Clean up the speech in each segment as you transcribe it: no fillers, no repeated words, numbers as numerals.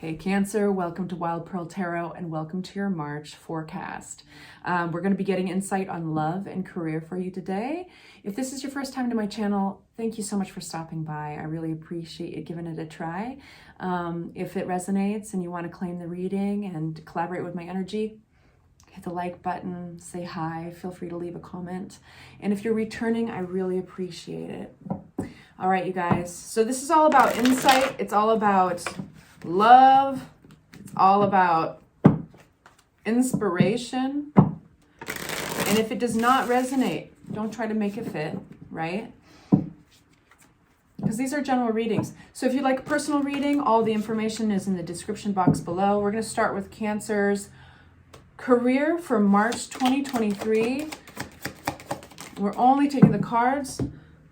Hey Cancer, welcome to Wild Pearl Tarot and welcome to your March forecast. We're going to be getting insight on love and career for you today. If this is your first time to my channel, thank you so much for stopping by. I really appreciate you giving it a try. If it resonates and you want to claim the reading and collaborate with my energy, hit the like button, say hi, feel free to leave a comment. And if you're returning, I really appreciate it. All right, you guys. So this is all about insight. It's all about love. It's all about inspiration. And if it does not resonate, don't try to make it fit, right? Because these are general readings. So if you'd like a personal reading, all the information is in the description box below. We're going to start with Cancer's career for March 2023. We're only taking the cards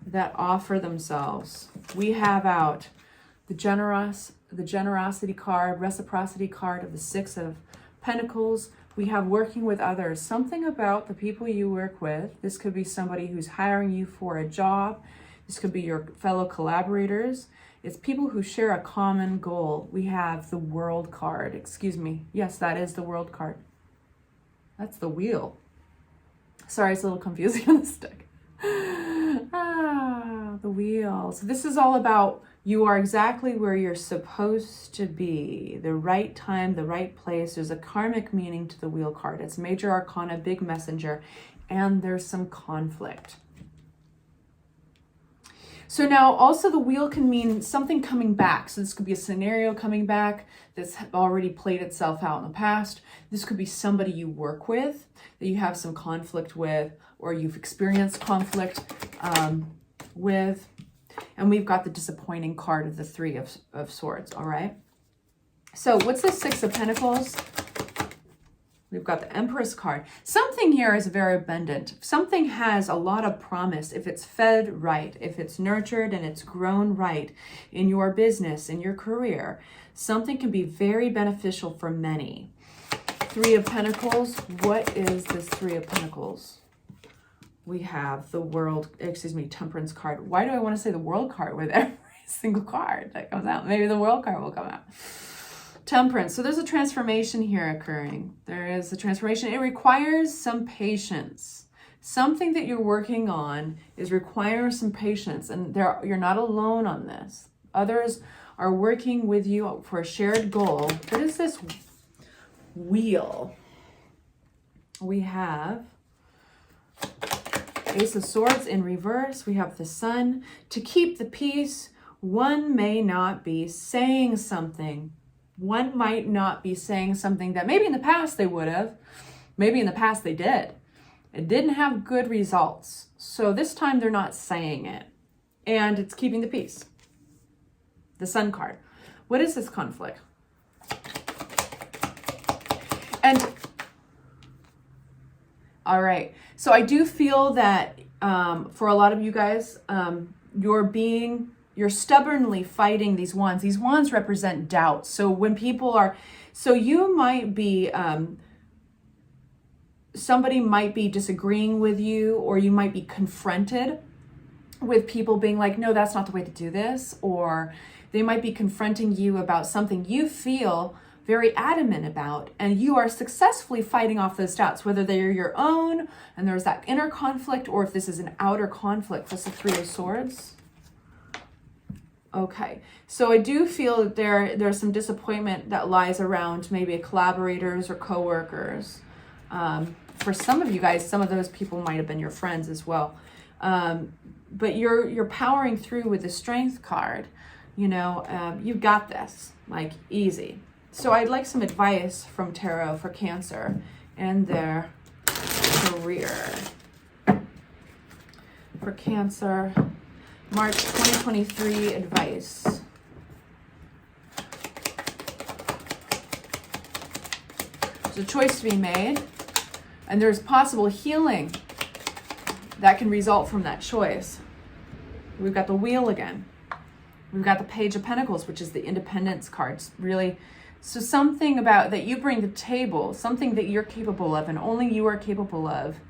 that offer themselves. We have out the generosity card, reciprocity card of the Six of Pentacles. We have working with others. Something about the people you work with. This could be somebody who's hiring you for a job. This could be your fellow collaborators. It's people who share a common goal. We have the World card. Excuse me. Yes, that is the World card. That's the wheel. Sorry, it's a little confusing on the stick. The wheel. So this is all about you are exactly where you're supposed to be. The right time, the right place. There's a karmic meaning to the wheel card. It's major arcana, big messenger, and there's some conflict. So now also the wheel can mean something coming back. So this could be a scenario coming back that's already played itself out in the past. This could be somebody you work with that you have some conflict with, or you've experienced conflict with. And we've got the disappointing card of the Three of Swords, all right? So what's the Six of Pentacles? We've got the Empress card. Something here is very abundant. Something has a lot of promise if it's fed right, if it's nurtured and it's grown right in your business, in your career. Something can be very beneficial for many. Three of Pentacles. What is this Three of Pentacles? We have the Temperance card. Why do I want to say the World card with every single card that comes out? Maybe the World card will come out. Temperance. So there's a transformation here occurring. There is a transformation. It requires some patience. Something that you're working on is requiring some patience. And you're not alone on this. Others are working with you for a shared goal. What is this wheel? We have Ace of Swords in reverse. We have the Sun. To keep the peace, one may not be saying something. One might not be saying something that maybe in the past they would have. Maybe in the past they did. It didn't have good results. So this time they're not saying it. And it's keeping the peace. The Sun card. What is this conflict? And all right. So I do feel that for a lot of you guys, you're stubbornly fighting these wands. These wands represent doubt. So when so you might be, somebody might be disagreeing with you, or you might be confronted with people being like, no, that's not the way to do this. Or they might be confronting you about something you feel very adamant about, and you are successfully fighting off those doubts, whether they're your own and there's that inner conflict, or if this is an outer conflict. That's the Three of Swords. Okay, so I do feel that there's some disappointment that lies around maybe collaborators or coworkers. For some of you guys, some of those people might have been your friends as well. But you're powering through with the Strength card. You know, you've got this, like, easy. So I'd like some advice from Tarot for Cancer and their career. For Cancer, March 2023 advice. There's a choice to be made, and there's possible healing that can result from that choice. We've got the Wheel again. We've got the Page of Pentacles, which is the Independence cards. Really, so something about that you bring to the table, something that you're capable of and only you are capable of,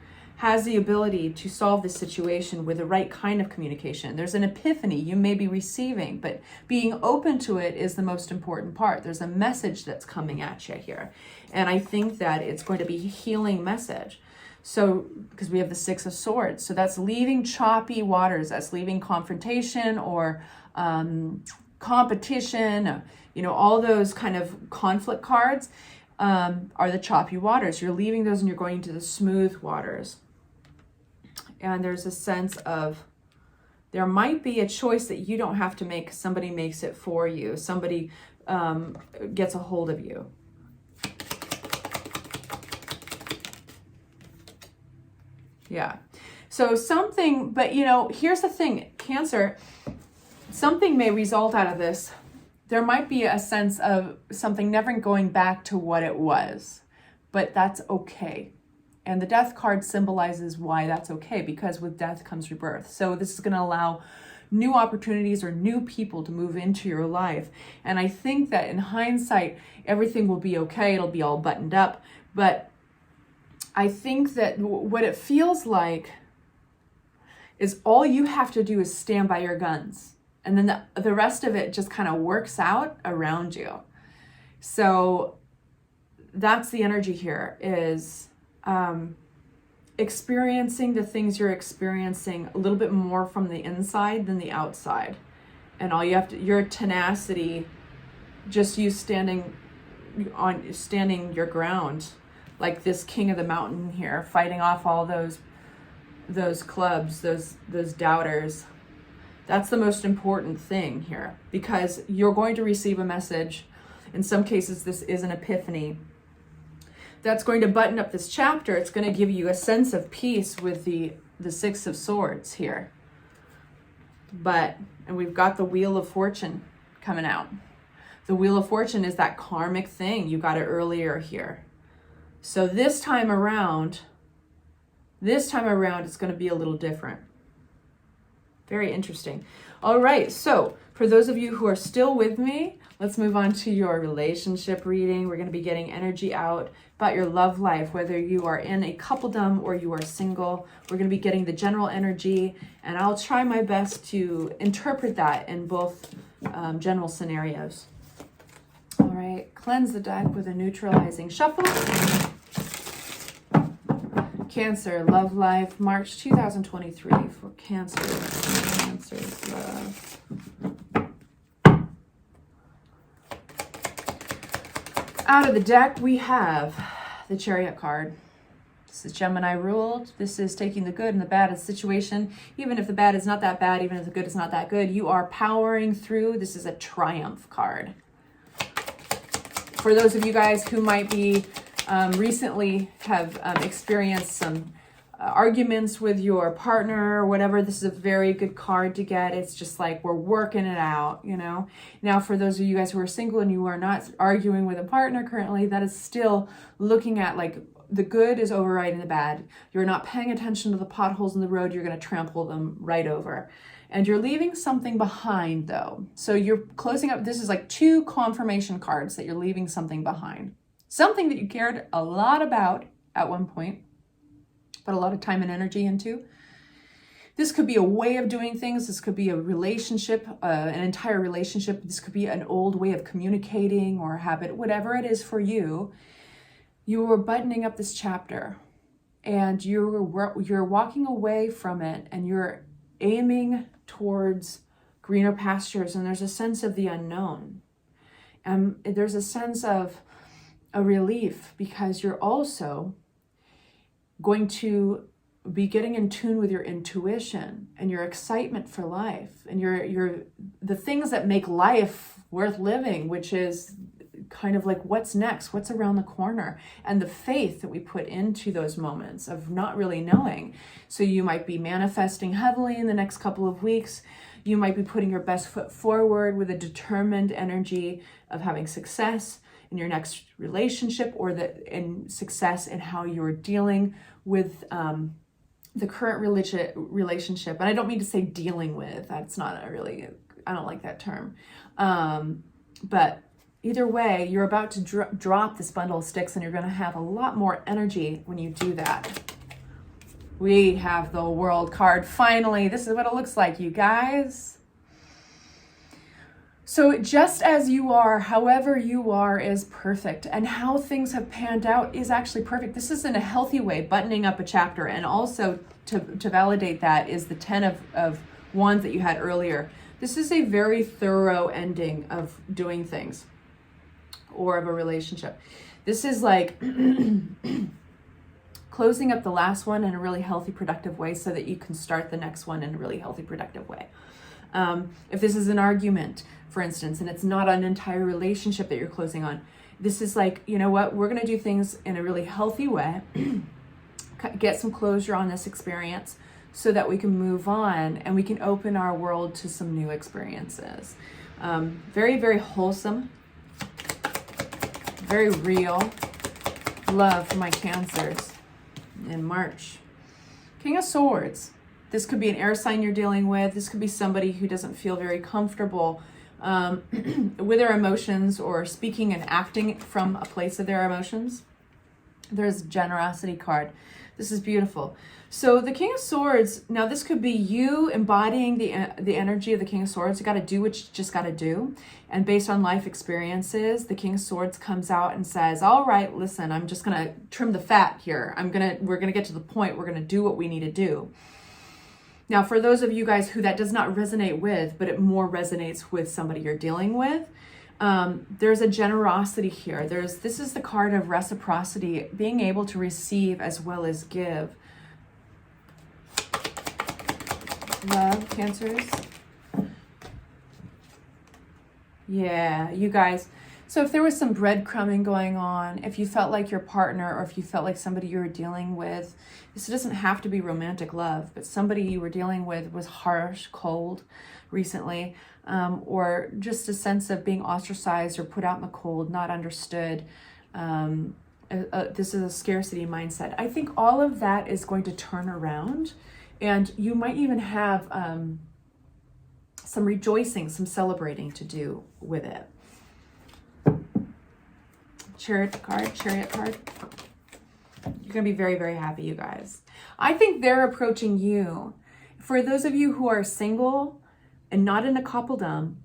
has the ability to solve this situation with the right kind of communication. There's an epiphany you may be receiving, but being open to it is the most important part. There's a message that's coming at you here. And I think that it's going to be a healing message. So, because we have the Six of Swords. So that's leaving choppy waters. That's leaving confrontation or competition, you know, all those kind of conflict cards are the choppy waters. You're leaving those and you're going to the smooth waters. And there's a sense of, there might be a choice that you don't have to make. Somebody makes it for you. Somebody gets a hold of you. Yeah. So something, but you know, here's the thing, Cancer, something may result out of this. There might be a sense of something never going back to what it was, but that's okay. And the Death card symbolizes why that's okay, because with death comes rebirth. So this is going to allow new opportunities or new people to move into your life. And I think that in hindsight, everything will be okay. It'll be all buttoned up. But I think that what it feels like is all you have to do is stand by your guns. And then the rest of it just kind of works out around you. So that's the energy here, is experiencing the things you're experiencing a little bit more from the inside than the outside. And all you have to, your tenacity, just you standing your ground, like this king of the mountain here, fighting off all those clubs, those doubters. That's the most important thing here, because you're going to receive a message. In some cases, this is an epiphany that's going to button up this chapter. It's going to give you a sense of peace with the Six of Swords here. And we've got the Wheel of Fortune coming out. The Wheel of Fortune is that karmic thing. You got it earlier here. So this time around, it's going to be a little different. Very interesting. All right, so for those of you who are still with me, let's move on to your relationship reading. We're going to be getting energy out about your love life, whether you are in a coupledom or you are single. We're going to be getting the general energy, and I'll try my best to interpret that in both general scenarios. All right, cleanse the deck with a neutralizing shuffle. Cancer, love life, March 2023 for Cancer. Cancer's love. Out of the deck, we have the Chariot card. This is Gemini ruled. This is taking the good and the bad of the situation. Even if the bad is not that bad, even if the good is not that good, you are powering through. This is a triumph card. For those of you guys who might be recently have experienced some arguments with your partner or whatever, this is a very good card to get. It's just like we're working it out, you know. Now, for those of you guys who are single and you are not arguing with a partner currently, that is still looking at like the good is overriding the bad. You're not paying attention to the potholes in the road. You're going to trample them right over. And you're leaving something behind though. So you're closing up. This is like 2 confirmation cards that you're leaving something behind. Something that you cared a lot about at one point, put a lot of time and energy into. This could be a way of doing things. This could be a relationship, an entire relationship. This could be an old way of communicating or habit, whatever it is for you. You were buttoning up this chapter and you're walking away from it and you're aiming towards greener pastures, and there's a sense of the unknown. And there's a sense of a relief, because you're also going to be getting in tune with your intuition and your excitement for life and your the things that make life worth living, which is kind of like what's next, what's around the corner, and the faith that we put into those moments of not really knowing. So you might be manifesting heavily in the next couple of weeks. You might be putting your best foot forward with a determined energy of having success in your next relationship, or in success in how you're dealing with the current relationship. And I don't mean to say dealing with, that's not I don't like that term. But either way, you're about to drop this bundle of sticks, and you're going to have a lot more energy when you do that. We have the World card. Finally, this is what it looks like, you guys. So just as you are, however you are is perfect. And how things have panned out is actually perfect. This is in a healthy way, buttoning up a chapter. And also to validate that is the 10 of Wands that you had earlier. This is a very thorough ending of doing things or of a relationship. This is like closing up the last one in a really healthy, productive way so that you can start the next one in a really healthy, productive way. If this is an argument, for instance, and it's not an entire relationship that you're closing on, this is like, you know what, we're going to do things in a really healthy way, get some closure on this experience so that we can move on and we can open our world to some new experiences. Very, very wholesome, very real love for my Cancers in March. King of Swords. This could be an air sign you're dealing with. This could be somebody who doesn't feel very comfortable with their emotions or speaking and acting from a place of their emotions. There's generosity card. This is beautiful. So the King of Swords, now this could be you embodying the energy of the King of Swords. You got to do what you just got to do. And based on life experiences, the King of Swords comes out and says, all right, listen, I'm just going to trim the fat here. We're going to get to the point. We're going to do what we need to do. Now, for those of you guys who that does not resonate with, but it more resonates with somebody you're dealing with, there's a generosity here. This is the card of reciprocity, being able to receive as well as give. Love, Cancers. Yeah, you guys. So if there was some breadcrumbing going on, if you felt like your partner or if you felt like somebody you were dealing with, this doesn't have to be romantic love, but somebody you were dealing with was harsh, cold recently, or just a sense of being ostracized or put out in the cold, not understood. This is a scarcity mindset. I think all of that is going to turn around, and you might even have some rejoicing, some celebrating to do with it. Chariot card. You're going to be very, very happy, you guys. I think they're approaching you. For those of you who are single and not in a coupledom,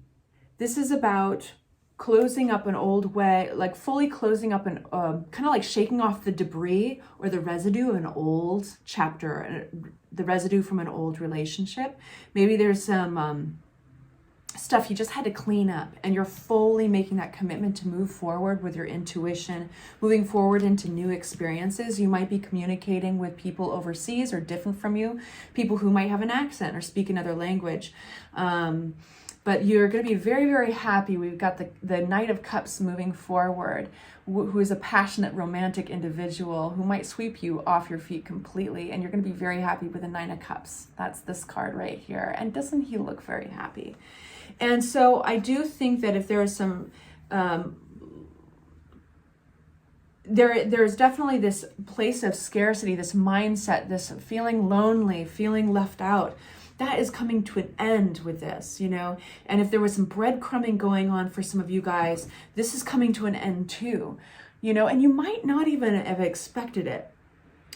this is about closing up an old way, like fully closing up an, kind of like shaking off the debris or the residue of an old chapter, the residue from an old relationship. Maybe there's some stuff you just had to clean up, and you're fully making that commitment to move forward with your intuition, moving forward into new experiences. You might be communicating with people overseas or different from you, people who might have an accent or speak another language. But you're going to be very, very happy. We've got the Knight of Cups moving forward, who is a passionate, romantic individual who might sweep you off your feet completely. And you're going to be very happy with the Nine of Cups. That's this card right here. And doesn't he look very happy? And so I do think that if there is some, there's definitely this place of scarcity, this mindset, this feeling lonely, feeling left out, that is coming to an end with this, you know. And if there was some breadcrumbing going on for some of you guys, this is coming to an end too, you know, and you might not even have expected it.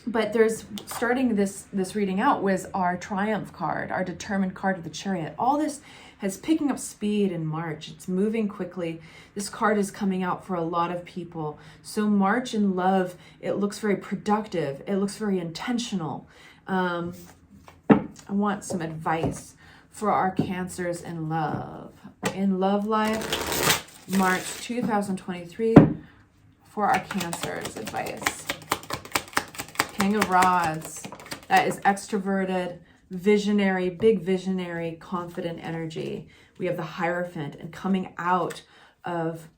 But there's, starting this reading out was our Triumph card, our determined card of the Chariot. All this has picking up speed in March. It's moving quickly. This card is coming out for a lot of people. So March in love, it looks very productive. It looks very intentional. I want some advice for our Cancers in love. In love life, March 2023, for our Cancers, advice. King of Rods, that is extroverted, visionary, big visionary, confident energy. We have the Hierophant, and coming out of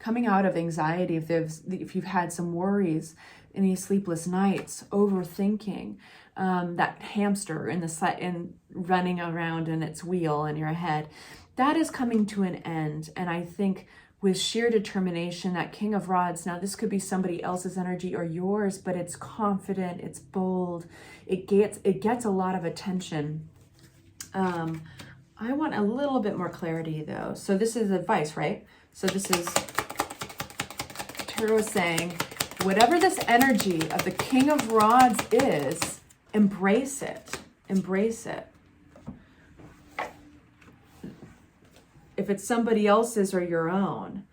anxiety, if you've had some worries, any sleepless nights, overthinking, that hamster in running around in its wheel in your head, that is coming to an end. And I think with sheer determination, that King of Rods, now this could be somebody else's energy or yours, but it's confident, it's bold, it gets a lot of attention. I want a little bit more clarity though. So this is advice, right? So this is Tarot saying, whatever this energy of the King of Rods is, embrace it. Embrace it. If it's somebody else's or your own.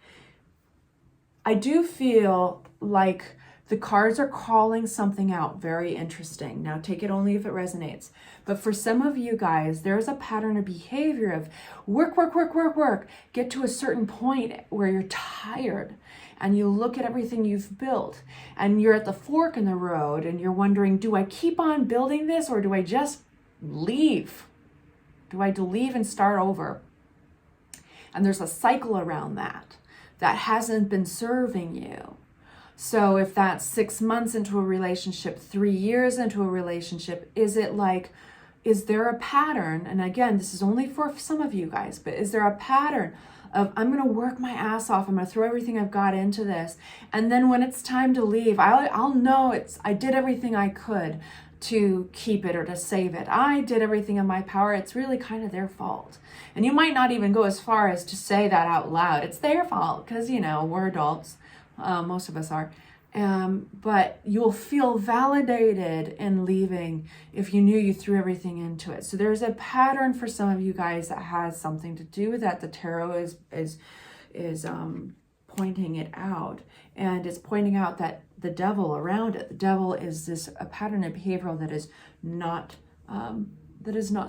I do feel like the cards are calling something out very interesting. Now, take it only if it resonates. But for some of you guys, there's a pattern of behavior of work, work, work, work, work. Get to a certain point where you're tired and you look at everything you've built and you're at the fork in the road and you're wondering, do I keep on building this or do I just leave? Do I leave and start over? And there's a cycle around that hasn't been serving you. So if that's 6 months into a relationship, 3 years into a relationship, is there a pattern? And again, this is only for some of you guys, but is there a pattern of I'm going to work my ass off, I'm going to throw everything I've got into this, and then when it's time to leave, I'll know I did everything I could to keep it or to save it. I did everything in my power. It's really kind of their fault. And you might not even go as far as to say that out loud. It's their fault because, we're adults. Most of us are. But you'll feel validated in leaving if you knew you threw everything into it. So there's a pattern for some of you guys that has something to do with that. The tarot is pointing it out, and it's pointing out that the devil around it. The devil is a pattern of behavioral that is not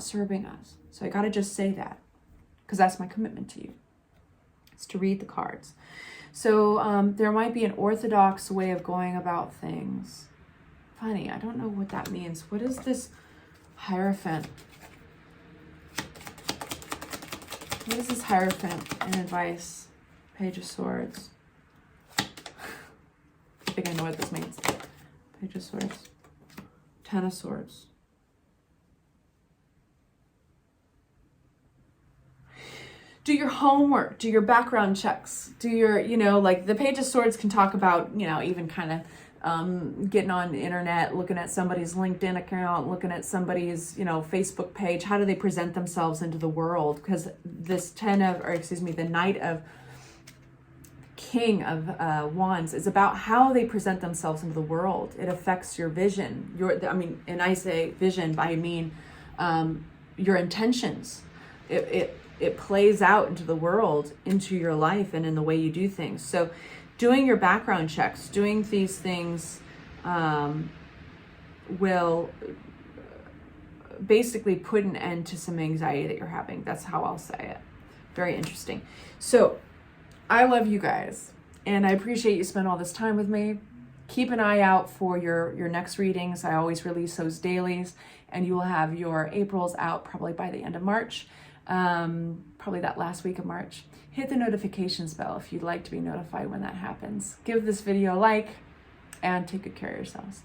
serving us. So I got to just say that because that's my commitment to you. It's to read the cards. So there might be an orthodox way of going about things. Funny, I don't know what that means. What is this Hierophant? What is this Hierophant in advice? Page of Swords. I think I know what this means. Page of Swords. Ten of Swords. Do your homework, do your background checks, do your, like the Page of Swords can talk about, even kind of getting on the internet, looking at somebody's LinkedIn account, looking at somebody's, Facebook page. How do they present themselves into the world? Because this the Knight of King of Wands is about how they present themselves into the world. It affects your vision. And I say vision, I mean your intentions. It plays out into the world, into your life, and in the way you do things. So doing your background checks, doing these things will basically put an end to some anxiety that you're having. That's how I'll say it. Very interesting. So I love you guys, and I appreciate you spend all this time with me. Keep an eye out for your next readings. I always release those dailies, and you will have your Aprils out probably by the end of March. Probably that last week of March. Hit the notifications bell if you'd like to be notified when that happens. Give this video a like, and take good care of yourselves.